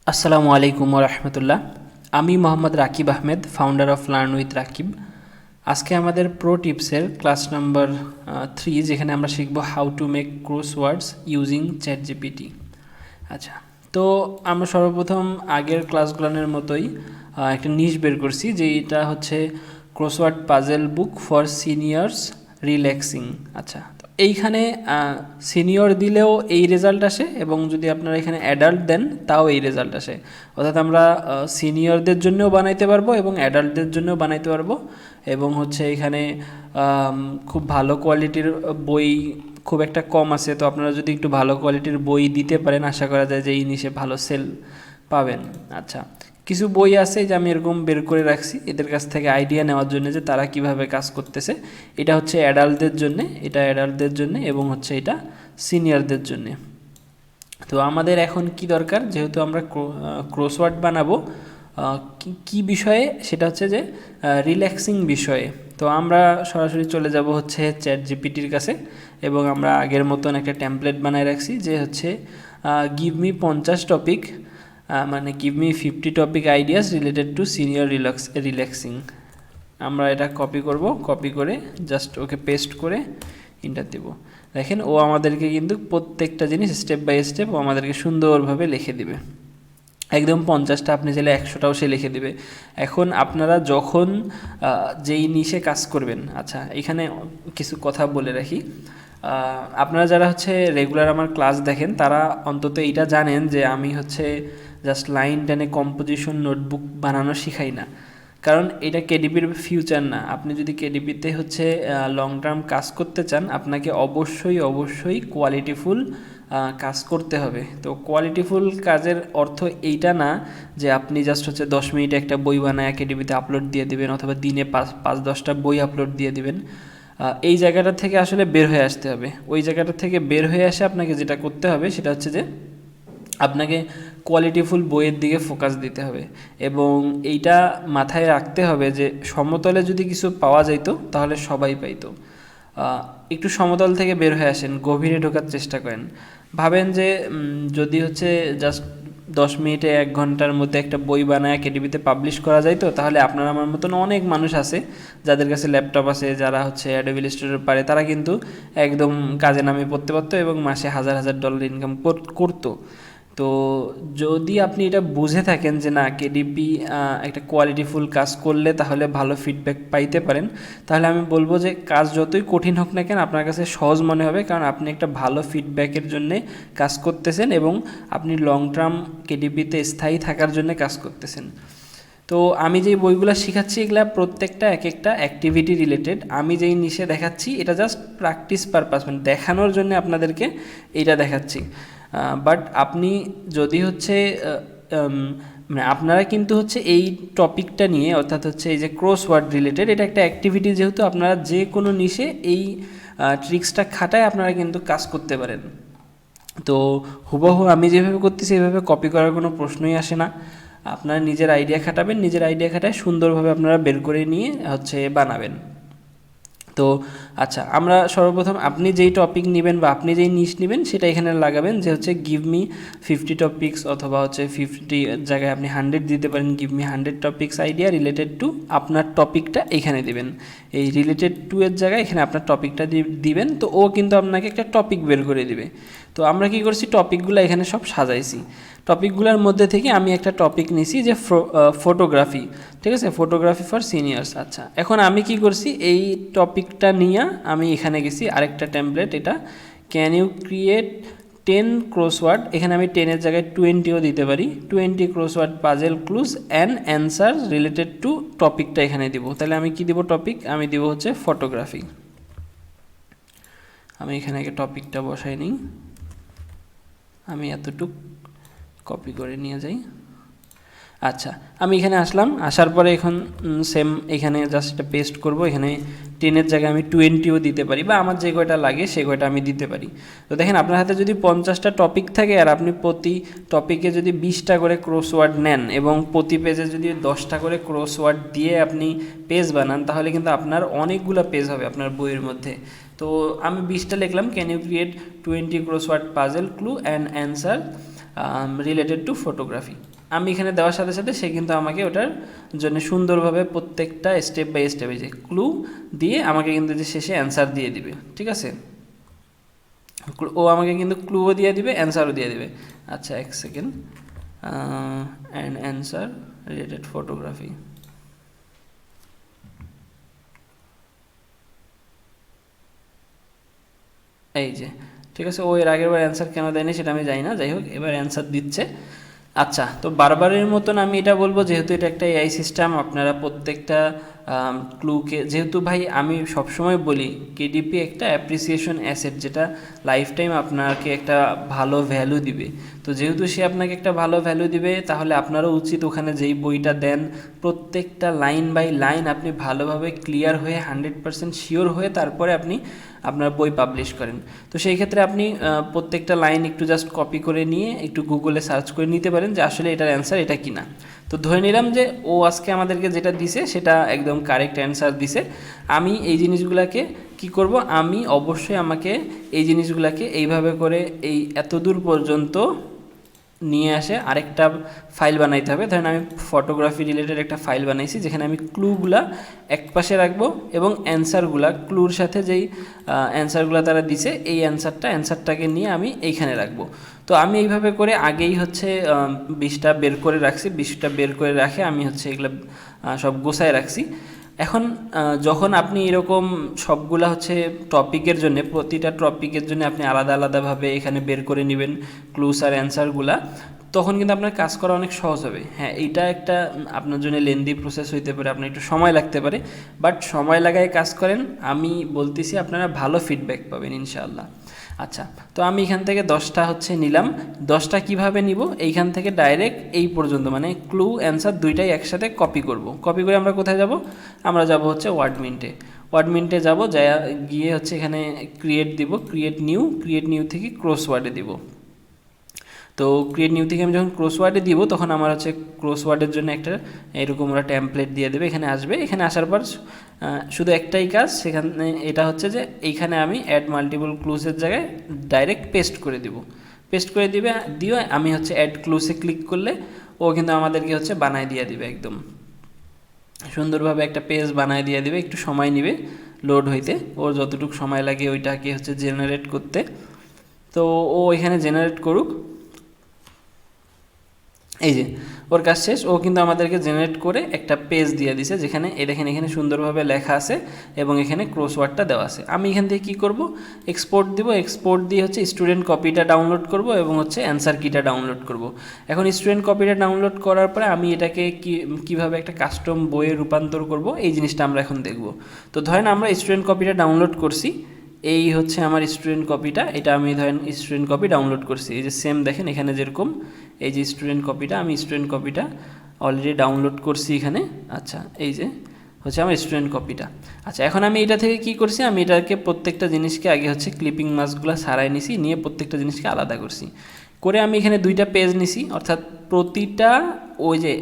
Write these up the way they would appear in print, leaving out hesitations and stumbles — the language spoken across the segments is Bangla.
আসসালামু আলাইকুম ওয়া রাহমাতুল্লাহ। আমি Mohammad Rakib Ahmed, founder of learn with Rakib. আজকে আমাদের প্রো টিপসের ক্লাস নাম্বার 3, যেখানে আমরা শিখব how to make crosswords using chat GPT. আচ্ছা, তো আমরা সর্বপ্রথম আগের ক্লাসগুলোর মতোই একটা নিশ বের করছি, যে এটা হচ্ছে crossword puzzle book for seniors relaxing. আচ্ছা, এইখানে সিনিয়র দিলেও এই রেজাল্ট আসে, এবং যদি আপনারা এখানে অ্যাডাল্ট দেন তাও এই রেজাল্ট আসে। অর্থাৎ আমরা সিনিয়রদের জন্যও বানাইতে পারবো এবং অ্যাডাল্টদের জন্যও বানাইতে পারবো। এবং হচ্ছে এখানে খুব ভালো কোয়ালিটির বই খুব একটা কম আছে, তো আপনারা যদি একটু ভালো কোয়ালিটির বই দিতে পারেন, আশা করা যায় যে এই নিশে ভালো সেল পাবেন। আচ্ছা, কিছু বই আছে যে আমি এরকম বের করে রাখছি এদের কাছ থেকে আইডিয়া নেওয়ার জন্য যে তারা কিভাবে কাজ করতেছে। এটা হচ্ছে অ্যাডাল্টদের জন্যে, এটা অ্যাডাল্টদের জন্যে, এবং হচ্ছে এটা সিনিয়রদের জন্যে। তো আমাদের এখন কি দরকার, যেহেতু আমরা ক্রসওয়ার্ড বানাবো কি বিষয়ে, সেটা হচ্ছে যে রিল্যাক্সিং বিষয়ে। তো আমরা সরাসরি চলে যাব হচ্ছে চ্যাট জিপিটির কাছে, এবং আমরা আগের মতন একটা টেমপ্লেট বানায় রাখছি, যে হচ্ছে গিভ মি 50 টপিক, মানে give me 50 topic ideas related to senior relaxing. আমরা এটা কপি করব, কপি করে জাস্ট ওকে পেস্ট করে ইন্টার দেব। দেখেন, ও আমাদেরকে কিন্তু প্রত্যেকটা জিনিস স্টেপ বাই স্টেপ ও আমাদেরকে সুন্দরভাবে লিখে দিবে। একদম 50টা, আপনি চাইলে 100টাও সে লিখে দিবে। এখন আপনারা যখন যেই নিশে কাজ করবেন, আচ্ছা এখানে কিছু কথা বলে রাখি। আপনারা যারা হচ্ছে রেগুলার আমার ক্লাস দেখেন, তারা অন্তত এইটা জানেন যে আমি হচ্ছে জাস্ট লাইন টেনে কম্পোজিশন নোটবুক বানানো শিখাই না, কারণ এটা কেডিপির ফিউচার না। আপনি যদি কেডিপিতে হচ্ছে লং টার্ম কাজ করতে চান, আপনাকে অবশ্যই কোয়ালিটিফুল কাজ করতে হবে। তো কোয়ালিটিফুল কাজের অর্থ এইটা না যে আপনি জাস্ট হচ্ছে 10 মিনিটে একটা বই বানায় কেডিপিতে আপলোড দিয়ে দিবেন, অথবা দিনে 5-10টা বই আপলোড দিয়ে দিবেন। এই জায়গাটা থেকে আসলে বের হয়ে আসতে হবে। ওই জায়গাটা থেকে বের হয়ে আসে আপনাকে যেটা করতে হবে, সেটা হচ্ছে যে আপনাকে কোয়ালিটিফুল বইয়ের দিকে ফোকাস দিতে হবে, এবং এইটা মাথায় রাখতে হবে যে সমতলে যদি কিছু পাওয়া যাইতো তাহলে সবাই পাইতো। একটু সমতল থেকে বের হয়ে আসেন, গভীরে ঢোকার চেষ্টা করেন। ভাবেন যে যদি হচ্ছে জাস্ট 10 মিনিটে 1 ঘন্টার মধ্যে একটা বই বানায় কেডিপিতে পাবলিশ করা যাইতো, তাহলে আপনার আমার মতন অনেক মানুষ আছে যাদের কাছে ল্যাপটপ আছে, যারা হচ্ছে অ্যাডোবি ইলাস্ট্রেটর পারে, তারা কিন্তু একদম কাজে নামিয়ে পড়তে পারতো এবং মাসে $1000 ইনকাম করতো। তো যদি আপনি এটা বুঝে থাকেন যে না, কেডিপি একটা কোয়ালিটিফুল কাজ করলে তাহলে ভালো ফিডব্যাক পাইতে পারেন, তাহলে আমি বলবো যে কাজ যতই কঠিন হোক না কেন আপনার কাছে সহজ মনে হবে, কারণ আপনি একটা ভালো ফিডব্যাকের জন্যে কাজ করতেছেন এবং আপনি লং টার্ম কেডিপিতে স্থায়ী থাকার জন্য কাজ করতেছেন। তো আমি যেই বইগুলো শেখাচ্ছি, এগুলা প্রত্যেকটা এক একটা অ্যাক্টিভিটি রিলেটেড। আমি যেই নিশে দেখাচ্ছি এটা জাস্ট প্র্যাকটিস পারপাস, মানে দেখানোর জন্য আপনাদেরকে এইটা দেখাচ্ছি। বাট আপনি যদি হচ্ছে মানে আপনারা কিন্তু হচ্ছে এই টপিকটা নিয়ে, অর্থাৎ হচ্ছে এই যে ক্রসওয়ার্ড রিলেটেড, এটা একটা অ্যাক্টিভিটি, যেহেতু আপনারা যে কোনো নিশে এই ট্রিক্সটা খাটায় আপনারা কিন্তু কাজ করতে পারেন। তো হুবহু আমি যেভাবে করতেছি এইভাবে কপি করার কোনো প্রশ্নই আসে না। আপনারা নিজের আইডিয়া খাটাবেন, নিজের আইডিয়া খাটায় সুন্দরভাবে আপনারা বের করে নিয়ে হচ্ছে বানাবেন। তো আচ্ছা, আমরা সর্বপ্রথম আপনি যেই টপিক নেবেন বা আপনি যেই নিশ নেবেন সেটা এখানে লাগাবেন, যে হচ্ছে গিভ মি 50 টপিক্স, অথবা হচ্ছে 50 জায়গায় আপনি 100 দিতে পারেন। Give me 100 topics idea related to, আপনার টপিকটা এখানে দিবেন। এই রিলেটেড টু এর জায়গায় এখানে আপনার টপিকটা দিবেন, তো ও কিন্তু আপনাকে একটা টপিক বের করে দিবে। তো আমরা কি করছি, টপিকগুলো এখানে সব সাজাইছি। টপিকগুলোর মধ্যে থেকে আমি একটা টপিক নিছি যে ফটোগ্রাফি, ঠিক আছে, ফটোগ্রাফি ফর সিনিয়র্স। আচ্ছা, এখন আমি কি করছি, এই টপিকটা নিয়ে আমি এখানে গেছি আরেকটা টেমপ্লেট, এটা ক্যান ইউ ক্রিয়েট 10 ক্রসওয়ার্ড, এখানে আমি 10-এর জায়গায় 20ও দিতে পারি। 20 crossword puzzle clues and answer related two টপিকটা এখানে দিব। তাহলে আমি কি দিব, টপিক আমি দিব হচ্ছে ফটোগ্রাফি। আমি এখানে আগে টপিকটা বসাই নিই, আমি এতটুক কপি করে নিয়ে যাই। আচ্ছা, আমি এখানে আসলাম, আসার পরে এখন সেম এখানে জাস্ট এটা পেস্ট করব। এখানে 10-এর জায়গায় আমি 20ও দিতে পারি, বা আমার যে কয়টা লাগে সে কয়টা আমি দিতে পারি। তো দেখেন, আপনার হাতে যদি 50টা টপিক থাকে আর আপনি প্রতি টপিকে যদি 20টা করে ক্রসওয়ার্ড নেন এবং প্রতি পেজে যদি 10টা করে ক্রসওয়ার্ড দিয়ে আপনি পেজ বানান, তাহলে কিন্তু আপনার অনেকগুলো পেজ হবে আপনার বইয়ের মধ্যে। তো আমি 20টা লিখলাম, can you create 20 crossword puzzle clue and answer related to photography. আমি এখানে দেওয়ার সাথে সাথে সে কিন্তু আমাকে ওটার জন্য সুন্দরভাবে প্রত্যেকটা স্টেপ বাই স্টেপ যে ক্লু দিয়ে আমাকে কিন্তু যে শেষে অ্যান্সার দিয়ে দিবে। ঠিক আছে, ও আমাকে কিন্তু ক্লুও দিয়ে দিবে, অ্যান্সারও দিয়ে দিবে। আচ্ছা, এক second, and answer related photography. এই যে ঠিক আছে, ও এর আগের বার অ্যান্সার কেন দেয়নি সেটা আমি জানি না, যাই হোক এবার অ্যান্সার দিচ্ছে। আচ্ছা, তো বারবারের মতন আমি এটা বলবো, যেহেতু এটা একটা এআই সিস্টেম, আপনারা প্রত্যেকটা ক্লুকে, যেহেতু ভাই আমি সবসময় বলি কেডিপি একটা অ্যাপ্রিসিয়েশন অ্যাসেট, যেটা লাইফ টাইম আপনাকে একটা ভালো ভ্যালু দিবে। তো যেহেতু সে আপনাকে একটা ভালো ভ্যালু দিবে, তাহলে আপনারও উচিত ওখানে যেই বইটা দেন প্রত্যেকটা লাইন বাই লাইন আপনি ভালোভাবে ক্লিয়ার হয়ে 100% শিওর হয়ে তারপরে আপনি আপনার বই পাবলিশ করেন। তো সেই ক্ষেত্রে আপনি প্রত্যেকটা লাইন একটু জাস্ট কপি করে নিয়ে একটু গুগলে সার্চ করে নিতে পারেন যে আসলে এটার অ্যান্সার এটা কিনা। তো ধরে নিলাম যে ও আজকে আমাদেরকে যেটা দিছে সেটা একদম কারেক্ট অ্যান্সার দিছে। আমি এই জিনিসগুলোকে কি করব, আমি অবশ্যই আমাকে এই জিনিসগুলোকে এইভাবে করে এই এত দূর পর্যন্ত নিয়ে আসে আরেকটা ফাইল বানাইতে হবে। ধরেন আমি ফটোগ্রাফি রিলেটেড একটা ফাইল বানাইছি, যেখানে আমি ক্লুগুলা এক পাশে রাখবো এবং অ্যান্সারগুলা, ক্লুর সাথে যেই অ্যান্সারগুলো তারা দিছে এই অ্যান্সারটাকে নিয়ে আমি এইখানে রাখবো। তো আমি এইভাবে করে আগেই হচ্ছে 20টা বের করে রাখছি, 20টা বের করে রাখে আমি হচ্ছে এগুলো সব গোছায় রাখছি। এখন যখন আপনি এরকম সবগুলা হচ্ছে টপিকের জন্য, প্রতিটা টপিকের জন্য আপনি আলাদা আলাদাভাবে এখানে বের করে নেবেন ক্লুস আর অ্যান্সারগুলা, তখন কিন্তু আপনার কাজ করা অনেক সহজ হবে। হ্যাঁ, এইটা একটা আপনার জন্য লেন্দি প্রসেস হইতে পারে, আপনার একটু সময় লাগতে পারে, বাট সময় লাগায় কাজ করেন, আমি বলতেছি আপনারা ভালো ফিডব্যাক পাবেন ইনশাআল্লাহ। আচ্ছা, তো আমি এখান থেকে 10টা হচ্ছে নিলাম। 10টা কিভাবে নিব, এইখান থেকে ডাইরেক্ট এই পর্যন্ত, মানে ক্লু অ্যান্সার দুইটাই একসাথে কপি করব। কপি করে আমরা কোথায় যাব, আমরা যাব হচ্ছে ওয়ার্ডমিন্টে যাব, গিয়ে হচ্ছে এখানে ক্রিয়েট দিব, ক্রিয়েট নিউ থেকে ক্রসওয়ার্ডে দিব। তো ক্রিয়েট নিউ থেকে আমি যখন ক্রসওয়ার্ডে দিব, তখন আমার হচ্ছে ক্রসওয়ার্ডের জন্য একটা এরকম ওরা টেমপ্লেট দিয়ে দেবে, এখানে আসবে। এখানে আসার পর শুধু একটাই কাজ, সেখানে এটা হচ্ছে যে এইখানে আমি অ্যাড মাল্টিপল ক্লুজের জায়গায় ডাইরেক্ট পেস্ট করে দিয়ে আমি হচ্ছে অ্যাড ক্লুজে ক্লিক করলে ও কিন্তু আমাদেরকে হচ্ছে বানায় দিয়ে দিবে, একদম সুন্দরভাবে একটা পেজ বানায় দিয়ে দিবে। একটু সময় নেবে লোড হইতে, ওর যতটুকু সময় লাগে ওইটাকে হচ্ছে জেনারেট করতে। তো ও এখানে জেনারেট করুক। এই যে ওর কাজ শেষ, ও কিন্তু আমাদেরকে জেনারেট করে একটা পেজ দিয়ে দিছে, যেখানে দেখেন এখানে সুন্দরভাবে লেখা আছে এবং এখানে ক্রসওয়ার্ডটা দেওয়া আছে। আমি এখান থেকে কী করব, এক্সপোর্ট দিব, এক্সপোর্ট দিয়ে হচ্ছে স্টুডেন্ট কপিটা ডাউনলোড করব এবং হচ্ছে অ্যান্সার কিটা ডাউনলোড করব। এখন স্টুডেন্ট কপিটা ডাউনলোড করার পরে আমি এটাকে কীভাবে একটা কাস্টম বইয়ে রূপান্তর করব, এই জিনিসটা আমরা এখন দেখব। তো ধরেন আমরা স্টুডেন্ট কপিটা ডাউনলোড করছি, এই হচ্ছে আমার স্টুডেন্ট কপিটা, এটা আমি ধরেন স্টুডেন্ট কপি ডাউনলোড করছি। এই যে সেম দেখেন এখানে যেরকম এই যে স্টুডেন্ট কপিটা, আমি স্টুডেন্ট কপিটা অলরেডি ডাউনলোড করছি এখানে। আচ্ছা, এই যে হচ্ছে আমার স্টুডেন্ট কপিটা। আচ্ছা, এখন আমি এটা থেকে কি করছি, আমি এটাকে প্রত্যেকটা জিনিসকে আগে হচ্ছে ক্লিপিং মাস্কগুলো সারাই নিছি, নিয়ে প্রত্যেকটা জিনিসকে আলাদা করছি, করে আমি এখানে 2টা পেজ নিছি। অর্থাৎ প্রতিটা ওই যে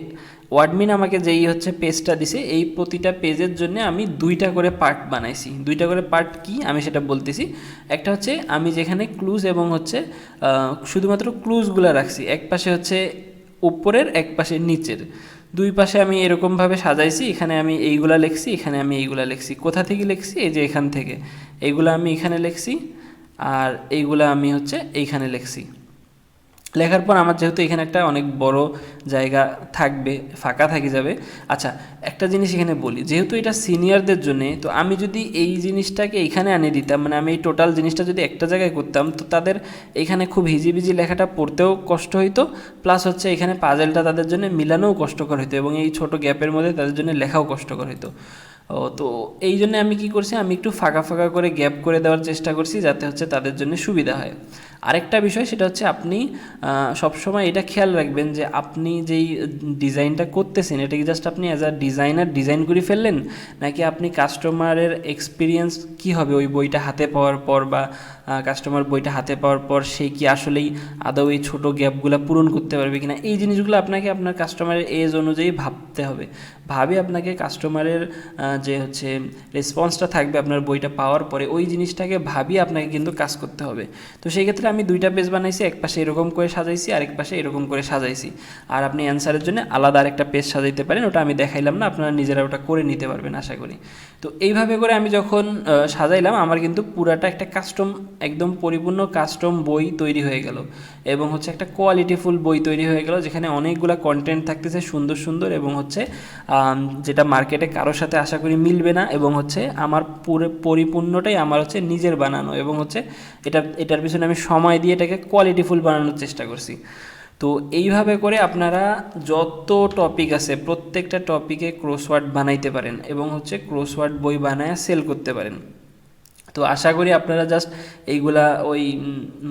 ওয়ার্ডমিন আমাকে যেই হচ্ছে পেজটা দিছে, এই প্রতিটা পেজের জন্য আমি 2টা করে পার্ট বানাইছি। 2টা করে পার্ট কি আমি সেটা বলতেছি। একটা হচ্ছে আমি যেখানে ক্লুজ এবং হচ্ছে শুধুমাত্র ক্লুজগুলো রাখছি, এক পাশে হচ্ছে উপরের, এক পাশে নিচের, 2 পাশে আমি এরকমভাবে সাজাইছি। এখানে আমি এইগুলা লিখছি, এখানে আমি এইগুলা লিখছি। কোথা থেকে লিখছি, এই যে এখান থেকে এইগুলা আমি এখানে লিখছি, আর এইগুলা আমি হচ্ছে এইখানে লিখছি। লেখার পর আমার যেহেতু এখানে একটা অনেক বড় জায়গা থাকবে, ফাঁকা থাকি যাবে। আচ্ছা, একটা জিনিস এখানে বলি, যেহেতু এটা সিনিয়রদের জন্যে, তো আমি যদি এই জিনিসটাকে এখানে আনিয়ে দিতাম, মানে আমি এই টোটাল জিনিসটা যদি একটা জায়গায় করতাম, তো তাদের এখানে খুব হিজিবিজি লেখাটা পড়তেও কষ্ট হইতো, প্লাস হচ্ছে এখানে পাজেলটা তাদের জন্য মিলানোও কষ্টকর হইতো, এবং এই ছোট গ্যাপের মধ্যে তাদের জন্য লেখাও কষ্টকর হইতো। তো এই জন্য আমি কি করছি, আমি একটু ফাঁকা ফাঁকা করে গ্যাপ করে দেওয়ার চেষ্টা করছি, যাতে হচ্ছে তাদের জন্য সুবিধা হয়। আরেকটা বিষয়, সেটা হচ্ছে আপনি সবসময় এটা খেয়াল রাখবেন যে আপনি যেই ডিজাইনটা করতেছেন, এটা কি জাস্ট আপনি অ্যাজ আ ডিজাইনার ডিজাইন করে ফেললেন, নাকি আপনি কাস্টমারের এক্সপিরিয়েন্স কি হবে ওই বইটা হাতে পাওয়ার পর, বা কাস্টমার বইটা হাতে পাওয়ার পর সে কি আসলেই আদৌ এই ছোটো গ্যাপগুলো পূরণ করতে পারবে কিনা, এই জিনিসগুলো আপনাকে আপনার কাস্টমারের এজ অনুযায়ী ভাবতে হবে। ভাবে আপনাকে কাস্টমারের যে হচ্ছে রেসপন্সটা থাকবে আপনার বইটা পাওয়ার পরে, ওই জিনিসটাকে ভাবিয়ে আপনাকে কিন্তু কাজ করতে হবে। তো সেই ক্ষেত্রে আমি দুইটা পেজ বানাইছি, এক পাশে এরকম করে সাজাইছি, আরেক পাশে এরকম করে সাজাইছি। আর আপনি অ্যান্সারের জন্য আলাদা আরেকটা পেজ সাজাইতে পারেন, ওটা আমি দেখাইলাম না, আপনারা নিজেরা ওটা করে নিতে পারবেন আশা করি। তো এইভাবে করে আমি যখন সাজাইলাম, আমার কিন্তু পুরাটা একটা কাস্টম, একদম পরিপূর্ণ কাস্টম বই তৈরি হয়ে গেল, এবং হচ্ছে একটা কোয়ালিটিফুল বই তৈরি হয়ে গেল, যেখানে অনেকগুলো কন্টেন্ট থাকতেছে সুন্দর সুন্দর, এবং হচ্ছে যেটা মার্কেটে কারোর সাথে আশা করি মিলবে না, এবং হচ্ছে আমার পরিপূর্ণটাই আমার হচ্ছে নিজের বানানো, এবং হচ্ছে এটার পিছনে আমি সময় দিয়ে এটাকে কোয়ালিটিফুল বানানোর চেষ্টা করছি। তো এইভাবে করে আপনারা যত টপিক আছে প্রত্যেকটা টপিকে ক্রসওয়ার্ড বানাইতে পারেন, এবং হচ্ছে ক্রসওয়ার্ড বই বানায় সেল করতে পারেন। তো আশা করি আপনারা জাস্ট এইগুলা ওই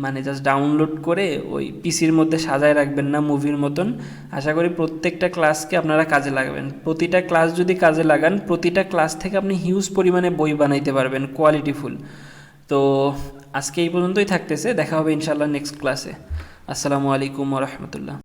মানে জাস্ট ডাউনলোড করে ওই পিসির মধ্যে সাজায় রাখবেন না মুভির মতন। আশা করি প্রত্যেকটা ক্লাসকে আপনারা কাজে লাগাবেন। প্রতিটা ক্লাস যদি কাজে লাগান, প্রতিটা ক্লাস থেকে আপনি হিউজ পরিমাণে বই বানাইতে পারবেন কোয়ালিটিফুল। তো আজকে এই পর্যন্তই থাকতেছে, দেখা হবে ইনশাআল্লাহ নেক্সট ক্লাসে। আসসালামু আলাইকুম ওয়া রাহমাতুল্লাহ।